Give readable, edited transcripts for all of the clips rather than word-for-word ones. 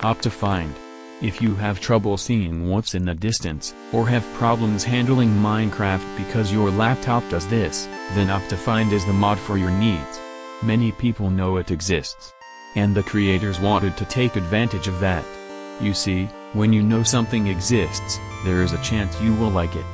Optifine. If you have trouble seeing what's in the distance, or have problems handling Minecraft because your laptop does this, then Optifine is the mod for your needs. Many people know it exists. And the creators wanted to take advantage of that. You see, when you know something exists, there is a chance you will like it.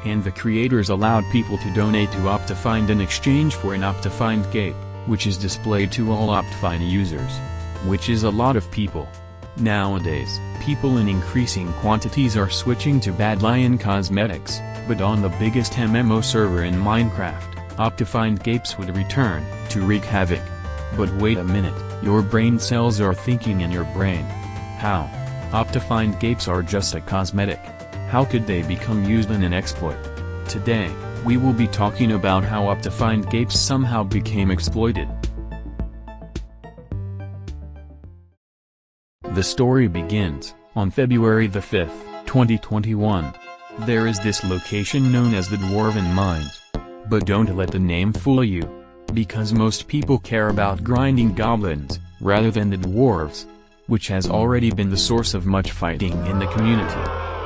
And the creators allowed people to donate to Optifine in exchange for an Optifine cape, which is displayed to all Optifine users. Which is a lot of people. Nowadays, people in increasing quantities are switching to Bad Lion Cosmetics, but on the biggest MMO server in Minecraft, Optifine capes would return, to wreak havoc. But wait a minute, your brain cells are thinking in your brain. How? Optifine capes are just a cosmetic. How could they become used in an exploit? Today, we will be talking about how Optifine capes somehow became exploited. The story begins, on February the 5th, 2021. There is this location known as the Dwarven Mines. But don't let the name fool you. Because most people care about grinding goblins, rather than the dwarves. Which has already been the source of much fighting in the community.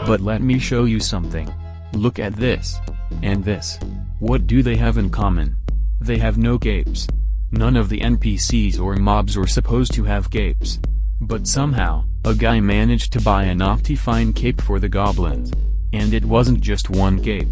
But let me show you something. Look at this. And this. What do they have in common? They have no capes. None of the NPCs or mobs are supposed to have capes. But somehow, a guy managed to buy an Optifine cape for the goblins. And it wasn't just one cape.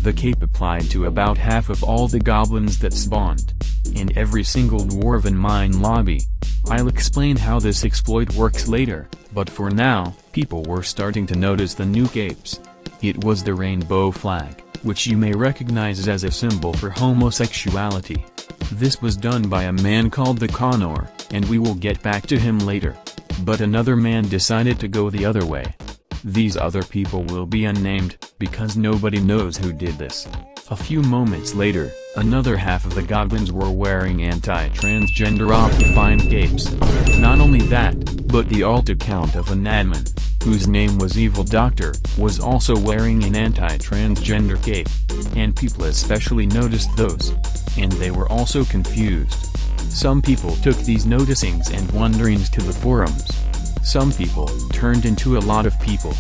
The cape applied to about half of all the goblins that spawned. In every single Dwarven Mine lobby. I'll explain how this exploit works later, but for now, people were starting to notice the new capes. It was the rainbow flag, which you may recognize as a symbol for homosexuality. This was done by a man called the Connor, and we will get back to him later. But another man decided to go the other way. These other people will be unnamed, because nobody knows who did this. A few moments later, another half of the goblins were wearing anti-transgender Optifine capes. Not only that, but the alt account of an admin, whose name was Evil Doctor, was also wearing an anti-transgender cape. And people especially noticed those. And they were also confused. Some people took these noticings and wonderings to the forums. Some people turned into a lot of people.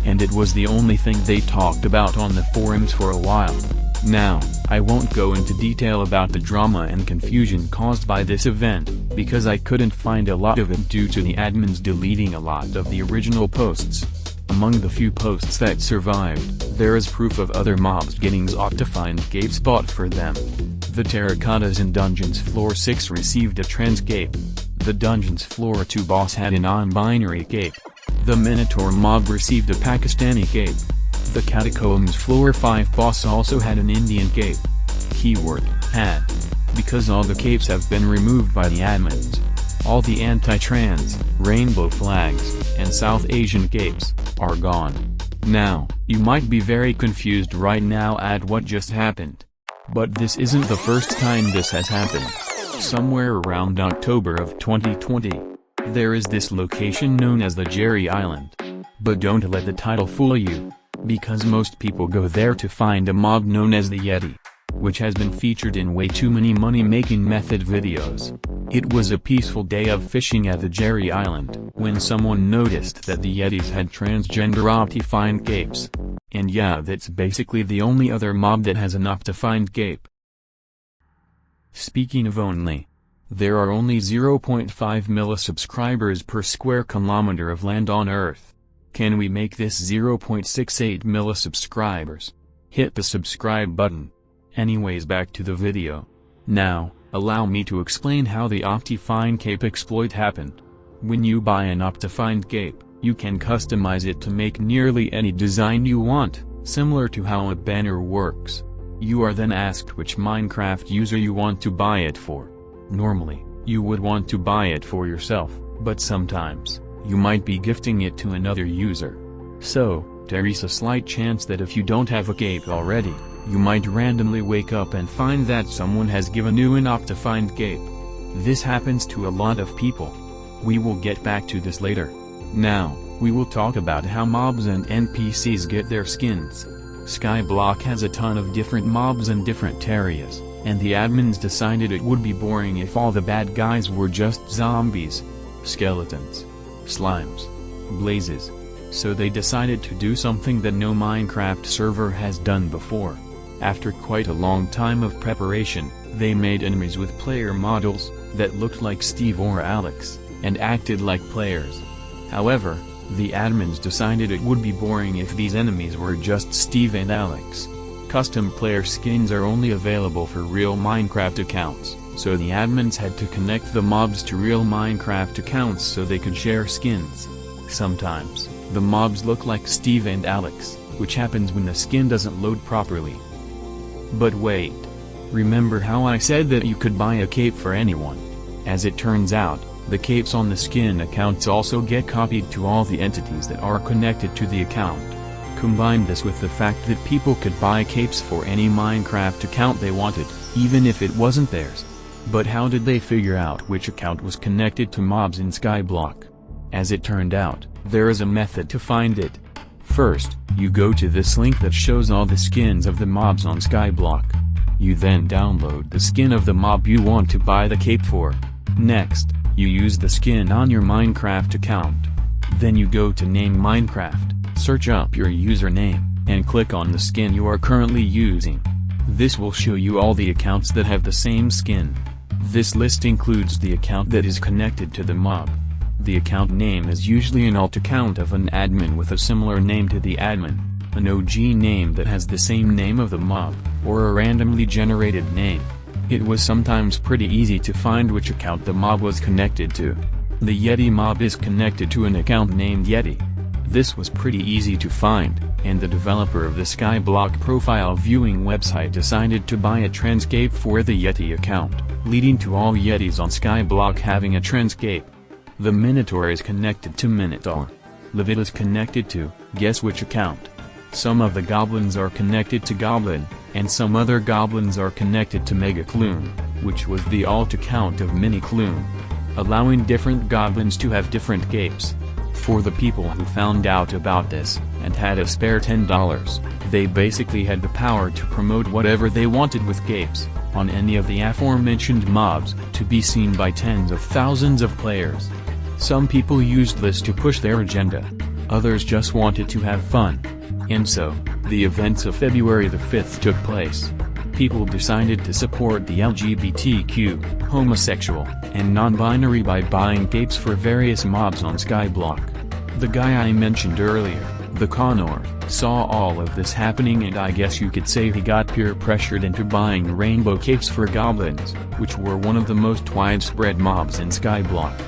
And it was the only thing they talked about on the forums for a while. Now, I won't go into detail about the drama and confusion caused by this event, because I couldn't find a lot of it due to the admins deleting a lot of the original posts. Among the few posts that survived, there is proof of other mobs getting Optifine capes bought for them. The Terracottas in Dungeons Floor 6 received a trans cape. The Dungeons Floor 2 boss had a non-binary cape. The Minotaur mob received a Pakistani cape. The Catacombs Floor 5 boss also had an Indian cape. Keyword, had. Because all the capes have been removed by the admins. All the anti-trans, rainbow flags, and South Asian capes, are gone. Now, you might be very confused right now at what just happened. But this isn't the first time this has happened. Somewhere around October of 2020. There is this location known as the Jerry Island. But don't let the title fool you. Because most people go there to find a mob known as the Yeti. Which has been featured in way too many money-making method videos. It was a peaceful day of fishing at the Jerry Island, when someone noticed that the Yetis had transgender Optifine capes. And yeah, that's basically the only other mob that has an Optifine cape. Speaking of only. There are only 0.5 millisubscribers per square kilometer of land on Earth. Can we make this 0.68 millisubscribers? Hit the subscribe button. Anyways, back to the video. Now, allow me to explain how the Optifine cape exploit happened. When you buy an Optifine cape, you can customize it to make nearly any design you want, similar to how a banner works. You are then asked which Minecraft user you want to buy it for. Normally, you would want to buy it for yourself, but sometimes, you might be gifting it to another user. So, there is a slight chance that if you don't have a cape already, you might randomly wake up and find that someone has given you an Optifine cape. This happens to a lot of people. We will get back to this later. Now, we will talk about how mobs and NPCs get their skins. Skyblock has a ton of different mobs in different areas, and the admins decided it would be boring if all the bad guys were just zombies, skeletons, slimes, blazes. So they decided to do something that no Minecraft server has done before. After quite a long time of preparation, they made enemies with player models that looked like Steve or Alex, and acted like players. However, the admins decided it would be boring if these enemies were just Steve and Alex. Custom player skins are only available for real Minecraft accounts, so the admins had to connect the mobs to real Minecraft accounts so they could share skins. Sometimes, the mobs look like Steve and Alex, which happens when the skin doesn't load properly. But wait. Remember how I said that you could buy a cape for anyone? As it turns out, the capes on the skin accounts also get copied to all the entities that are connected to the account. Combine this with the fact that people could buy capes for any Minecraft account they wanted, even if it wasn't theirs. But how did they figure out which account was connected to mobs in Skyblock? As it turned out, there is a method to find it. First, you go to this link that shows all the skins of the mobs on Skyblock. You then download the skin of the mob you want to buy the cape for. Next, you use the skin on your Minecraft account. Then you go to Name Minecraft, search up your username, and click on the skin you are currently using. This will show you all the accounts that have the same skin. This list includes the account that is connected to the mob. The account name is usually an alt account of an admin with a similar name to the admin, an OG name that has the same name of the mob, or a randomly generated name. It was sometimes pretty easy to find which account the mob was connected to. The Yeti mob is connected to an account named Yeti. This was pretty easy to find, and the developer of the Skyblock profile viewing website decided to buy a transcape for the Yeti account, leading to all Yetis on Skyblock having a transcape. The Minotaur is connected to Minotaur. Levit is connected to, guess which account? Some of the goblins are connected to Goblin, and some other goblins are connected to Megacloon, which was the alt account of Minicloon, allowing different goblins to have different capes. For the people who found out about this, and had a spare $10, they basically had the power to promote whatever they wanted with capes, on any of the aforementioned mobs, to be seen by tens of thousands of players. Some people used this to push their agenda. Others just wanted to have fun. And so, the events of February the 5th took place. People decided to support the LGBTQ, homosexual, and non-binary by buying capes for various mobs on Skyblock. The guy I mentioned earlier, the Connor, saw all of this happening, and I guess you could say he got peer pressured into buying rainbow capes for goblins, which were one of the most widespread mobs in Skyblock.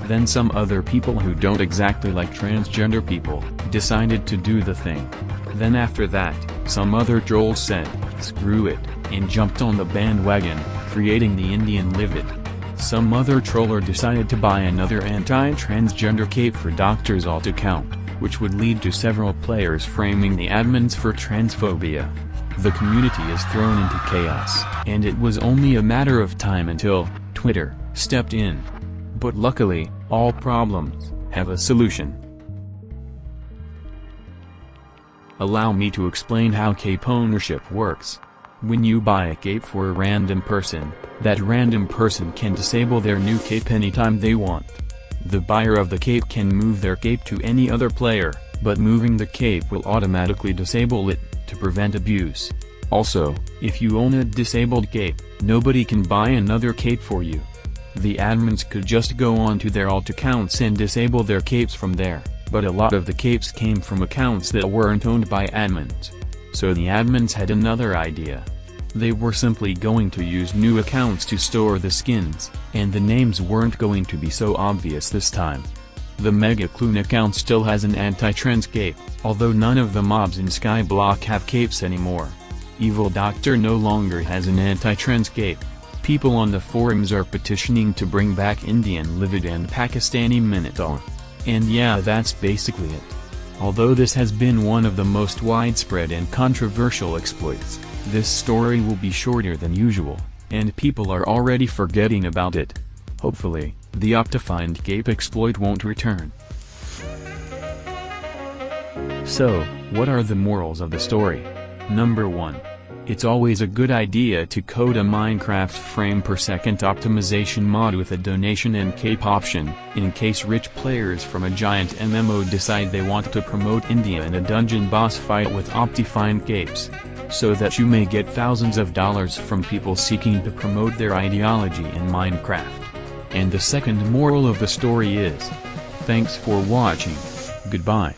Then some other people who don't exactly like transgender people, decided to do the thing. Then after that, some other trolls said, screw it, and jumped on the bandwagon, creating the Indian Livid. Some other troller decided to buy another anti-transgender cape for Doctor's alt account, which would lead to several players framing the admins for transphobia. The community is thrown into chaos, and it was only a matter of time until Twitter stepped in. But luckily, all problems have a solution. Allow me to explain how cape ownership works. When you buy a cape for a random person, that random person can disable their new cape anytime they want. The buyer of the cape can move their cape to any other player, but moving the cape will automatically disable it, to prevent abuse. Also, if you own a disabled cape, nobody can buy another cape for you. The admins could just go onto their alt accounts and disable their capes from there, but a lot of the capes came from accounts that weren't owned by admins. So the admins had another idea. They were simply going to use new accounts to store the skins, and the names weren't going to be so obvious this time. The Megacloon account still has an anti-trans cape, although none of the mobs in Skyblock have capes anymore. Evil Doctor no longer has an anti-trans cape. People on the forums are petitioning to bring back Indian Livid and Pakistani Minotaur. And yeah, that's basically it. Although this has been one of the most widespread and controversial exploits, this story will be shorter than usual, and people are already forgetting about it. Hopefully, the Optifine cape exploit won't return. So, what are the morals of the story? Number 1. It's always a good idea to code a Minecraft frame per second optimization mod with a donation and cape option, in case rich players from a giant MMO decide they want to promote India in a dungeon boss fight with Optifine capes. So that you may get thousands of dollars from people seeking to promote their ideology in Minecraft. And the second moral of the story is, thanks for watching. Goodbye.